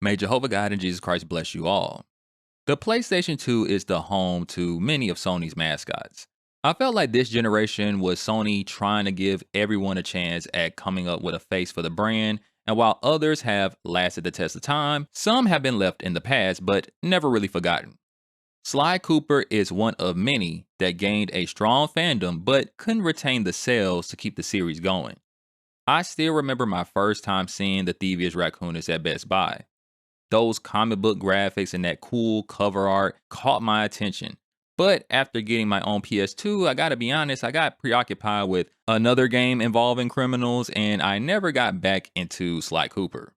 May Jehovah God and Jesus Christ bless you all. The PlayStation 2 is the home to many of Sony's mascots. I felt like this generation was Sony trying to give everyone a chance at coming up with a face for the brand, and while others have lasted the test of time, some have been left in the past but never really forgotten. Sly Cooper is one of many that gained a strong fandom but couldn't retain the sales to keep the series going. I still remember my first time seeing the Thievius Raccoonus at Best Buy. Those comic book graphics and that cool cover art caught my attention. But after getting my own PS2, I gotta be honest, I got preoccupied with another game involving criminals and I never got back into Sly Cooper.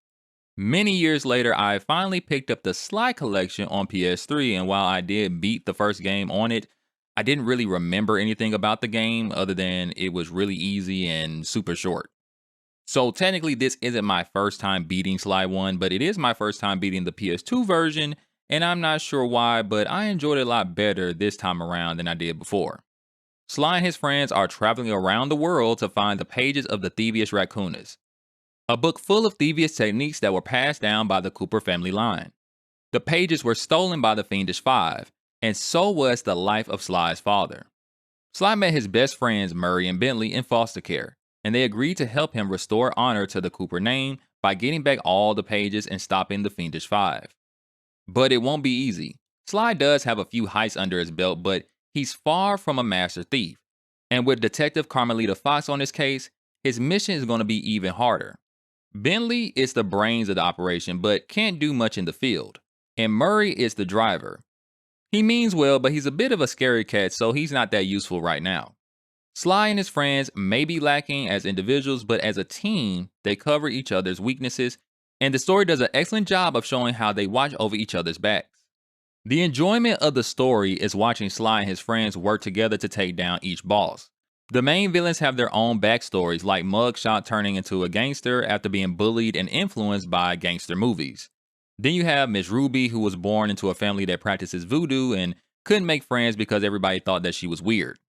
Many years later, I finally picked up the Sly collection on PS3, and while I did beat the first game on it, I didn't really remember anything about the game other than it was really easy and super short. So technically, this isn't my first time beating Sly 1, but it is my first time beating the PS2 version, and I'm not sure why, but I enjoyed it a lot better this time around than I did before. Sly and his friends are traveling around the world to find the pages of the Thievius Raccoonus, a book full of thievius techniques that were passed down by the Cooper family line. The pages were stolen by the Fiendish Five, and so was the life of Sly's father. Sly met his best friends Murray and Bentley in foster care, and they agreed to help him restore honor to the Cooper name by getting back all the pages and stopping the Fiendish Five. But it won't be easy. Sly does have a few heists under his belt, but he's far from a master thief. And with Detective Carmelita Fox on his case, his mission is going to be even harder. Bentley is the brains of the operation, but can't do much in the field. And Murray is the driver. He means well, but he's a bit of a scary cat, so he's not that useful right now. Sly and his friends may be lacking as individuals, but as a team, they cover each other's weaknesses, and the story does an excellent job of showing how they watch over each other's backs. The enjoyment of the story is watching Sly and his friends work together to take down each boss. The main villains have their own backstories, like Mugshot turning into a gangster after being bullied and influenced by gangster movies. Then you have Miss Ruby, who was born into a family that practices voodoo and couldn't make friends because everybody thought that she was weird.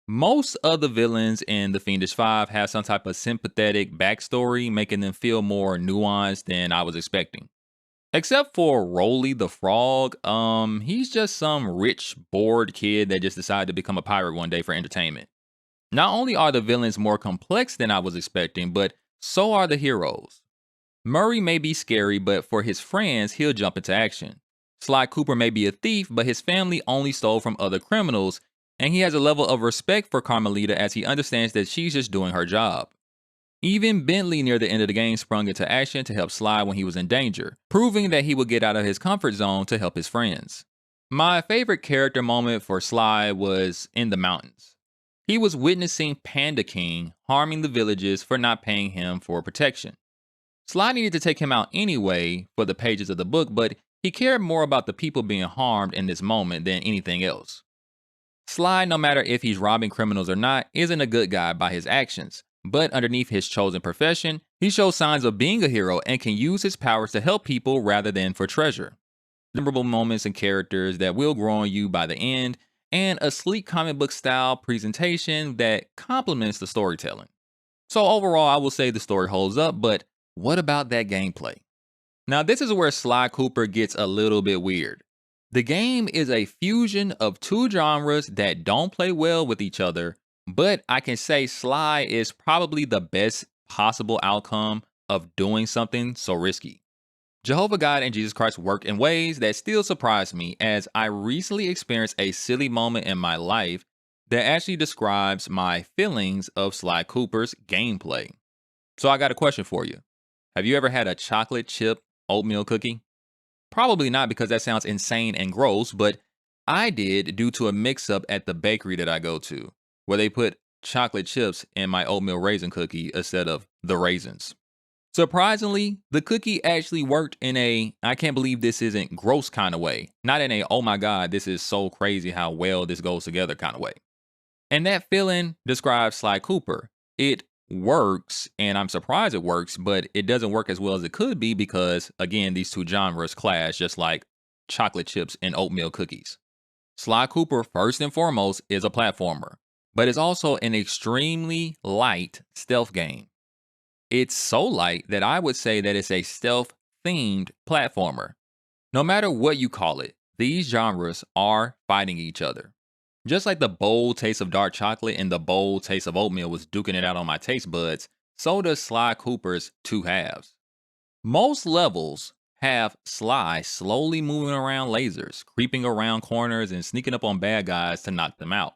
Most of the villains in the Fiendish Five have some type of sympathetic backstory, making them feel more nuanced than I was expecting. Except for Rolly the Frog, he's just some rich, bored kid that just decided to become a pirate one day for entertainment. Not only are the villains more complex than I was expecting, but so are the heroes. Murray may be scary, but for his friends, he'll jump into action. Sly Cooper may be a thief, but his family only stole from other criminals, and he has a level of respect for Carmelita as he understands that she's just doing her job. Even Bentley near the end of the game sprung into action to help Sly when he was in danger, proving that he would get out of his comfort zone to help his friends. My favorite character moment for Sly was in the mountains. He was witnessing Panda King harming the villages for not paying him for protection. Sly needed to take him out anyway for the pages of the book, but he cared more about the people being harmed in this moment than anything else. Sly, no matter if he's robbing criminals or not, isn't a good guy by his actions, but underneath his chosen profession, he shows signs of being a hero and can use his powers to help people rather than for treasure. Memorable moments and characters that will grow on you by the end, and a sleek comic book style presentation that complements the storytelling. So overall, I will say the story holds up, but what about that gameplay? Now this is where Sly Cooper gets a little bit weird. The game is a fusion of two genres that don't play well with each other, but I can say Sly is probably the best possible outcome of doing something so risky. Jehovah God and Jesus Christ work in ways that still surprise me, as I recently experienced a silly moment in my life that actually describes my feelings of Sly Cooper's gameplay. So I got a question for you. Have you ever had a chocolate chip oatmeal cookie? Probably not, because that sounds insane and gross, but I did due to a mix-up at the bakery that I go to, where they put chocolate chips in my oatmeal raisin cookie instead of the raisins. Surprisingly, the cookie actually worked in a I can't believe this isn't gross kind of way, not in a oh my god, this is so crazy how well this goes together kind of way. And that feeling describes Sly Cooper. It works, and I'm surprised it works, but it doesn't work as well as it could be because, again, these two genres clash just like chocolate chips and oatmeal cookies. Sly Cooper, first and foremost, is a platformer, but it's also an extremely light stealth game. It's so light that I would say that it's a stealth themed platformer. No matter what you call it, these genres are fighting each other. Just like the bold taste of dark chocolate and the bold taste of oatmeal was duking it out on my taste buds, so does Sly Cooper's Two Halves. Most levels have Sly slowly moving around lasers, creeping around corners, and sneaking up on bad guys to knock them out.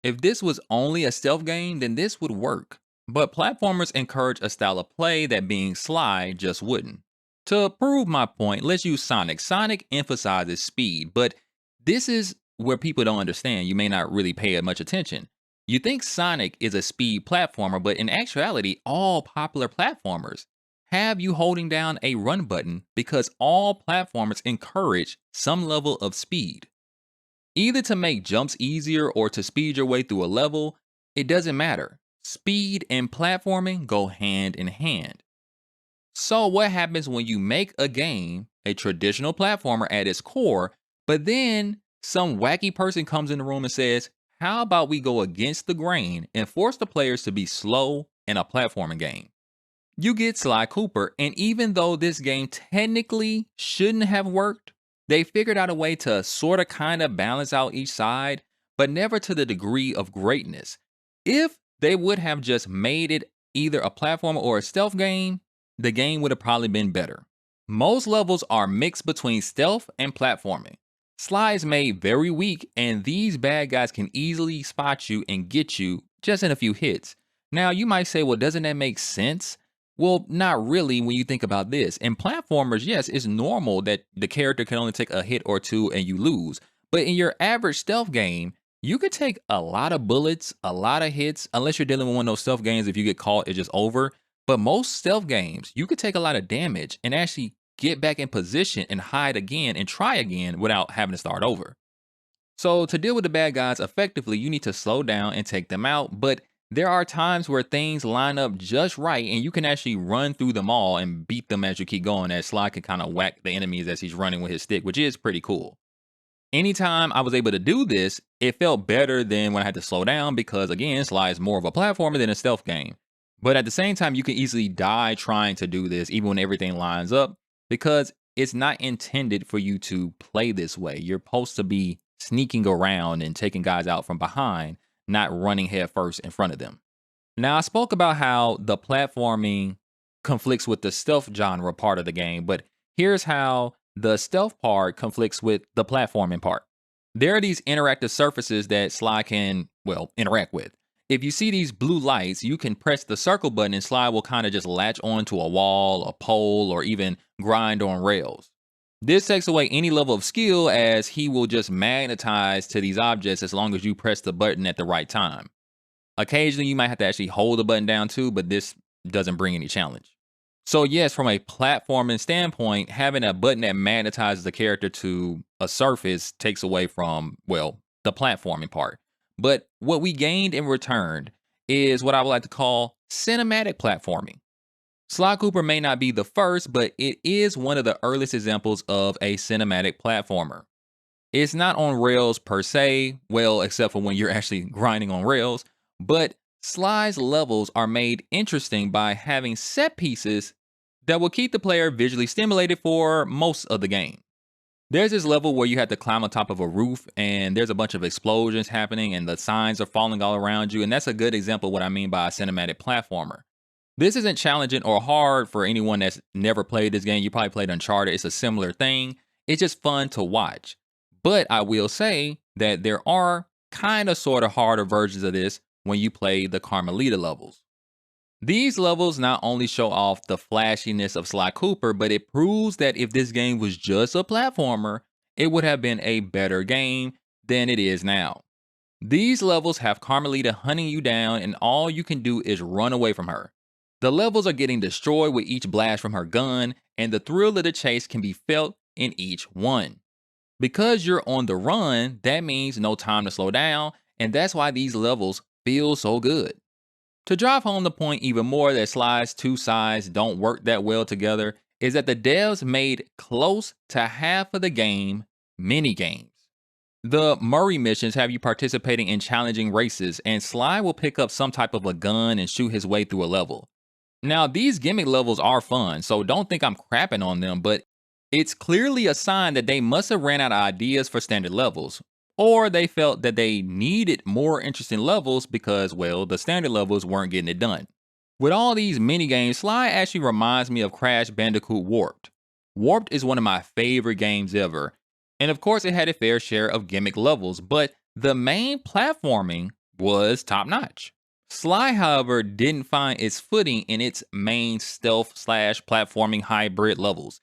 If this was only a stealth game, then this would work. But platformers encourage a style of play that being Sly just wouldn't. To prove my point, let's use Sonic. Sonic emphasizes speed, but this is where people don't understand. You may not really pay much attention. You think Sonic is a speed platformer, but in actuality, all popular platformers have you holding down a run button because all platformers encourage some level of speed. Either to make jumps easier or to speed your way through a level, it doesn't matter. Speed and platforming go hand in hand. So what happens when you make a game, a traditional platformer at its core, but then some wacky person comes in the room and says, how about we go against the grain and force the players to be slow in a platforming game? You get Sly Cooper, and even though this game technically shouldn't have worked, they figured out a way to sort of kind of balance out each side, but never to the degree of greatness. If they would have just made it either a platformer or a stealth game, the game would have probably been better. Most levels are mixed between stealth and platforming. Sly is made very weak, and these bad guys can easily spot you and get you just in a few hits. Now, you might say, well, doesn't that make sense? Well, not really when you think about this. In platformers, yes, it's normal that the character can only take a hit or two and you lose. But in your average stealth game, you could take a lot of bullets, a lot of hits, unless you're dealing with one of those stealth games. If you get caught, it's just over. But most stealth games, you could take a lot of damage and actually get back in position and hide again and try again without having to start over. So to deal with the bad guys effectively, you need to slow down and take them out. But there are times where things line up just right and you can actually run through them all and beat them as you keep going, as Sly can kind of whack the enemies as he's running with his stick, which is pretty cool. Anytime I was able to do this, it felt better than when I had to slow down because, again, Sly is more of a platformer than a stealth game. But at the same time, you can easily die trying to do this even when everything lines up because it's not intended for you to play this way. You're supposed to be sneaking around and taking guys out from behind, not running headfirst in front of them. Now, I spoke about how the platforming conflicts with the stealth genre part of the game, but here's how the stealth part conflicts with the platforming part. There are these interactive surfaces that Sly can, well, interact with. If you see these blue lights, you can press the circle button and Sly will kind of just latch onto a wall, a pole, or even grind on rails. This takes away any level of skill as he will just magnetize to these objects as long as you press the button at the right time. Occasionally, you might have to actually hold the button down too, but this doesn't bring any challenge. So yes, from a platforming standpoint, having a button that magnetizes the character to a surface takes away from, well, the platforming part. But what we gained in return is what I would like to call cinematic platforming. Sly Cooper may not be the first, but it is one of the earliest examples of a cinematic platformer. It's not on rails per se, well, except for when you're actually grinding on rails, but Sly's levels are made interesting by having set pieces that will keep the player visually stimulated for most of the game. There's this level where you have to climb on top of a roof and there's a bunch of explosions happening and the signs are falling all around you, and that's a good example of what I mean by a cinematic platformer. This isn't challenging or hard for anyone that's never played this game. You probably played Uncharted. It's a similar thing. It's just fun to watch. But I will say that there are kind of sort of harder versions of this when you play the Carmelita levels. These levels not only show off the flashiness of Sly Cooper, but it proves that if this game was just a platformer, it would have been a better game than it is now. These levels have Carmelita hunting you down and all you can do is run away from her. The levels are getting destroyed with each blast from her gun, and the thrill of the chase can be felt in each one. Because you're on the run, that means no time to slow down, and that's why these levels feel so good. To drive home the point even more that Sly's two sides don't work that well together is that the devs made close to half of the game mini-games. The Murray missions have you participating in challenging races, and Sly will pick up some type of a gun and shoot his way through a level. Now, these gimmick levels are fun, so don't think I'm crapping on them, but it's clearly a sign that they must have ran out of ideas for standard levels. Or they felt that they needed more interesting levels because, well, the standard levels weren't getting it done. With all these mini games, Sly actually reminds me of Crash Bandicoot Warped. Warped is one of my favorite games ever, and of course, it had a fair share of gimmick levels, but the main platforming was top notch. Sly, however, didn't find its footing in its main stealth slash platforming hybrid levels,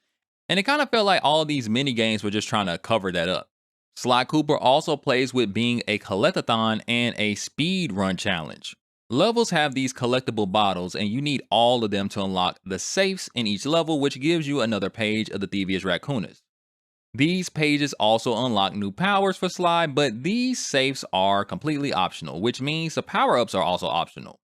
and it kind of felt like all these mini games were just trying to cover that up. Sly Cooper also plays with being a collectathon and a speed run challenge. Levels have these collectible bottles, and you need all of them to unlock the safes in each level, which gives you another page of the Thievius Raccoonus. These pages also unlock new powers for Sly, but these safes are completely optional, which means the power-ups are also optional.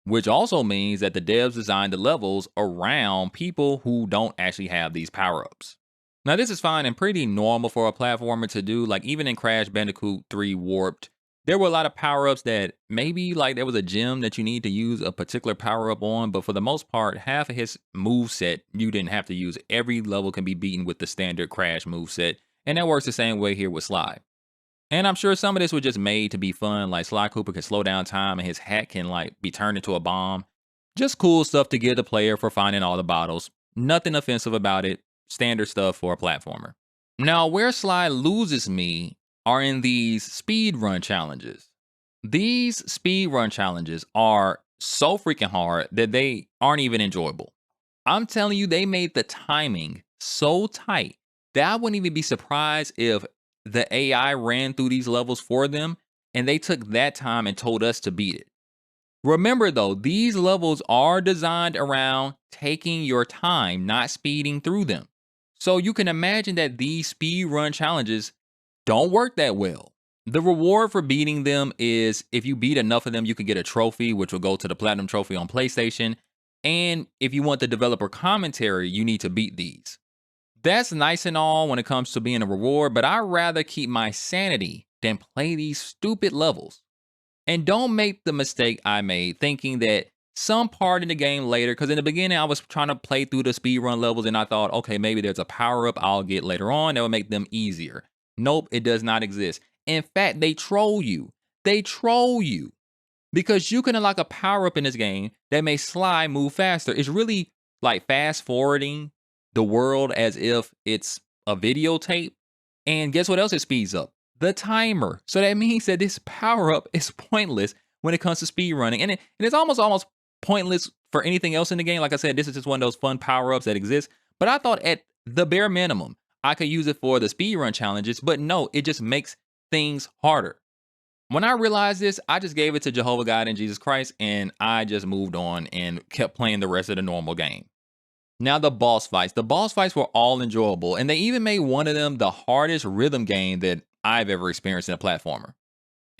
Which also means that the devs designed the levels around people who don't actually have these power-ups. Now this is fine and pretty normal for a platformer to do, like even in Crash Bandicoot 3 Warped, there were a lot of power-ups that maybe like there was a gem that you need to use a particular power-up on, but for the most part, half of his move set you didn't have to use. Every level can be beaten with the standard Crash move set, and that works the same way here with Sly. And I'm sure some of this was just made to be fun, like Sly Cooper can slow down time and his hat can like be turned into a bomb. Just cool stuff to give the player for finding all the bottles. Nothing offensive about it. Standard stuff for a platformer. Now, where Sly loses me are in these speedrun challenges. These speedrun challenges are so freaking hard that they aren't even enjoyable. I'm telling you, they made the timing so tight that I wouldn't even be surprised if the AI ran through these levels for them and they took that time and told us to beat it. Remember though, these levels are designed around taking your time, not speeding through them. So you can imagine that these speed run challenges don't work that well. The reward for beating them is if you beat enough of them, you can get a trophy, which will go to the Platinum Trophy on PlayStation. And if you want the developer commentary, you need to beat these. That's nice and all when it comes to being a reward, but I'd rather keep my sanity than play these stupid levels. And don't make the mistake I made thinking that some part in the game later, because in the beginning I was trying to play through the speedrun levels and I thought, okay, maybe there's a power up I'll get later on that will make them easier. Nope, it does not exist. In fact, they troll you. They troll you because you can unlock a power up in this game that makes Sly move faster. It's really like fast forwarding the world as if it's a videotape. And guess what else it speeds up? The timer. So that means that this power up is pointless when it comes to speed running. And it's almost pointless for anything else in the game. Like I said, this is just one of those fun power ups that exist. But I thought at the bare minimum, I could use it for the speed run challenges. But no, it just makes things harder. When I realized this, I just gave it to Jehovah God and Jesus Christ, and I just moved on and kept playing the rest of the normal game. Now the boss fights. The boss fights were all enjoyable, and they even made one of them the hardest rhythm game that I've ever experienced in a platformer.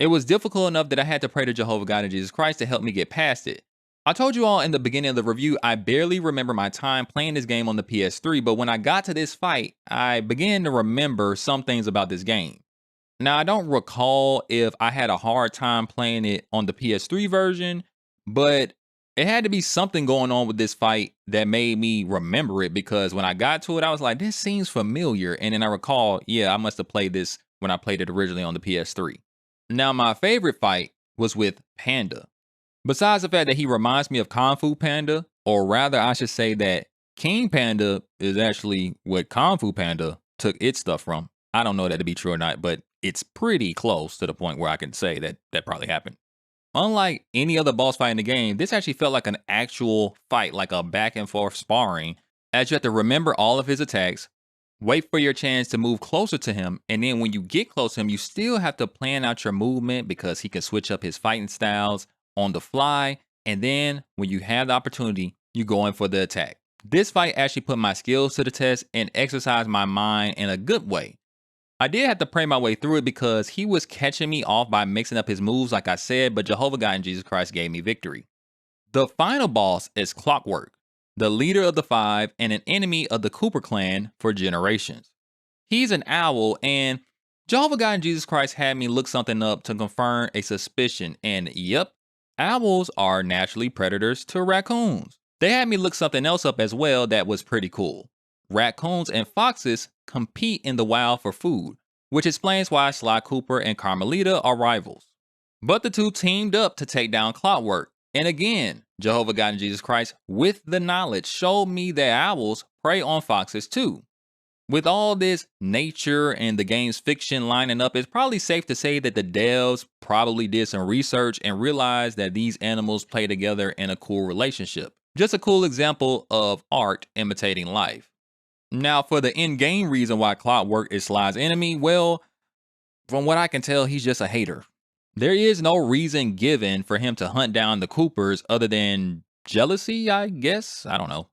It was difficult enough that I had to pray to Jehovah God and Jesus Christ to help me get past it. I told you all in the beginning of the review, I barely remember my time playing this game on the PS3, but when I got to this fight, I began to remember some things about this game. Now, I don't recall if I had a hard time playing it on the PS3 version, but it had to be something going on with this fight that made me remember it because when I got to it, I was like, this seems familiar. And then I recall, yeah, I must have played this when I played it originally on the PS3. Now, my favorite fight was with Panda. Besides the fact that he reminds me of Kung Fu Panda, or rather, I should say that King Panda is actually what Kung Fu Panda took its stuff from. I don't know that to be true or not, but it's pretty close to the point where I can say that that probably happened. Unlike any other boss fight in the game, this actually felt like an actual fight, like a back and forth sparring, as you have to remember all of his attacks, wait for your chance to move closer to him, and then when you get close to him, you still have to plan out your movement because he can switch up his fighting styles on the fly, and then when you have the opportunity, you go in for the attack. This fight actually put my skills to the test and exercised my mind in a good way. I did have to pray my way through it because he was catching me off by mixing up his moves like I said, but Jehovah God and Jesus Christ gave me victory. The final boss is Clockwork, the leader of the Five and an enemy of the Cooper clan for generations. He's an owl, and Jehovah God and Jesus Christ had me look something up to confirm a suspicion, and yep, owls are naturally predators to raccoons. They had me look something else up as well that was pretty cool. Raccoons and foxes compete in the wild for food, which explains why Sly Cooper and Carmelita are rivals. But the two teamed up to take down Clockwork. And again, Jehovah God and Jesus Christ, with the knowledge, showed me that owls prey on foxes too. With all this nature and the game's fiction lining up, it's probably safe to say that the devs probably did some research and realized that these animals play together in a cool relationship. Just a cool example of art imitating life. Now, for the in-game reason why Clockwork is Sly's enemy, well, from what I can tell, he's just a hater. There is no reason given for him to hunt down the Coopers other than jealousy, I guess? I don't know.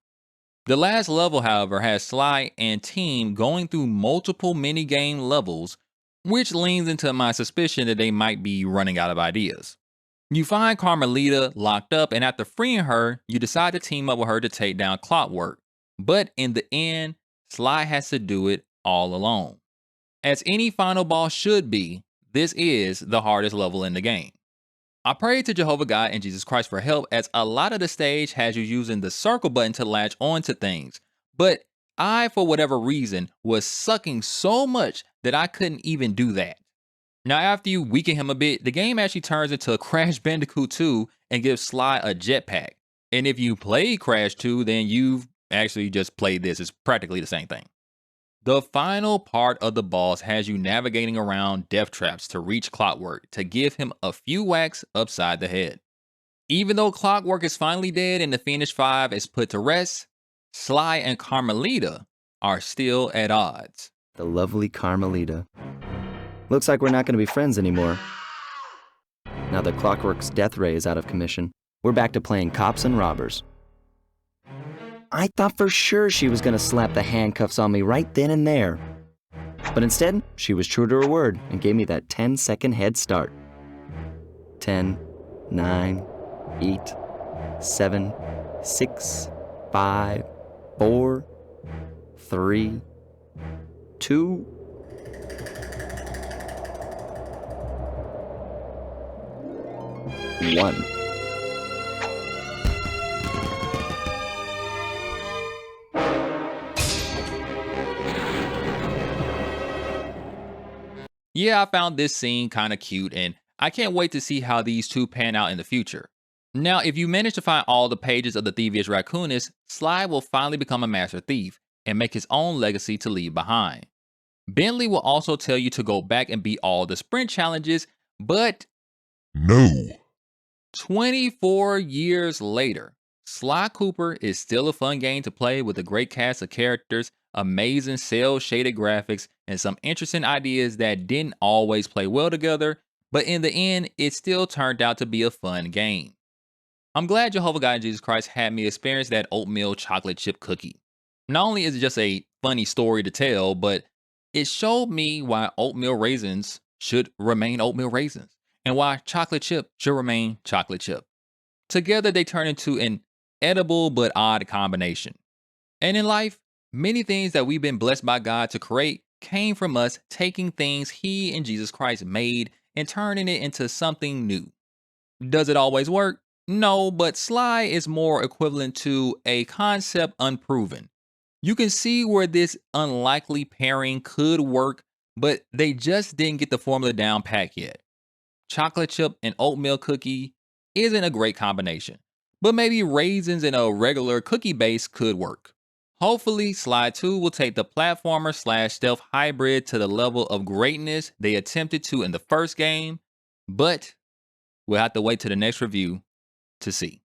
The last level, however, has Sly and team going through multiple minigame levels, which leans into my suspicion that they might be running out of ideas. You find Carmelita locked up, and after freeing her, you decide to team up with her to take down Clockwork. But in the end, Sly has to do it all alone. As any final boss should be, this is the hardest level in the game. I prayed to Jehovah God and Jesus Christ for help, as a lot of the stage has you using the circle button to latch onto things. But I, for whatever reason, was sucking so much that I couldn't even do that. Now, after you weaken him a bit, the game actually turns into Crash Bandicoot 2 and gives Sly a jetpack. And if you played Crash 2, then you've actually just played this. It's practically the same thing. The final part of the boss has you navigating around death traps to reach Clockwork to give him a few whacks upside the head. Even though Clockwork is finally dead and the Fiendish Five is put to rest, Sly and Carmelita are still at odds. The lovely Carmelita. Looks like we're not going to be friends anymore. Now that Clockwork's death ray is out of commission, we're back to playing cops and robbers. I thought for sure she was going to slap the handcuffs on me right then and there. But instead, she was true to her word and gave me that 10-second head start. 10, 9, 8, 7, 6, 5, 4, 3, 2, 1. Yeah, I found this scene kind of cute, and I can't wait to see how these two pan out in the future. Now, if you manage to find all the pages of the Thievius Raccoonus, Sly will finally become a master thief and make his own legacy to leave behind. Bentley will also tell you to go back and beat all the sprint challenges, but no. 24 years later, Sly Cooper is still a fun game to play with a great cast of characters, amazing cel-shaded graphics, and some interesting ideas that didn't always play well together, but in the end, it still turned out to be a fun game. I'm glad Jehovah God and Jesus Christ had me experience that oatmeal chocolate chip cookie. Not only is it just a funny story to tell, but it showed me why oatmeal raisins should remain oatmeal raisins, and why chocolate chip should remain chocolate chip. Together, they turn into an edible but odd combination. And in life, many things that we've been blessed by God to create came from us taking things He and Jesus Christ made and turning it into something new. Does it always work? No, but Sly is more equivalent to a concept unproven. You can see where this unlikely pairing could work, but they just didn't get the formula down pat yet. Chocolate chip and oatmeal cookie isn't a great combination, but maybe raisins and a regular cookie base could work. Hopefully, Sly 2 will take the platformer/stealth hybrid to the level of greatness they attempted to in the first game, but we'll have to wait to the next review to see.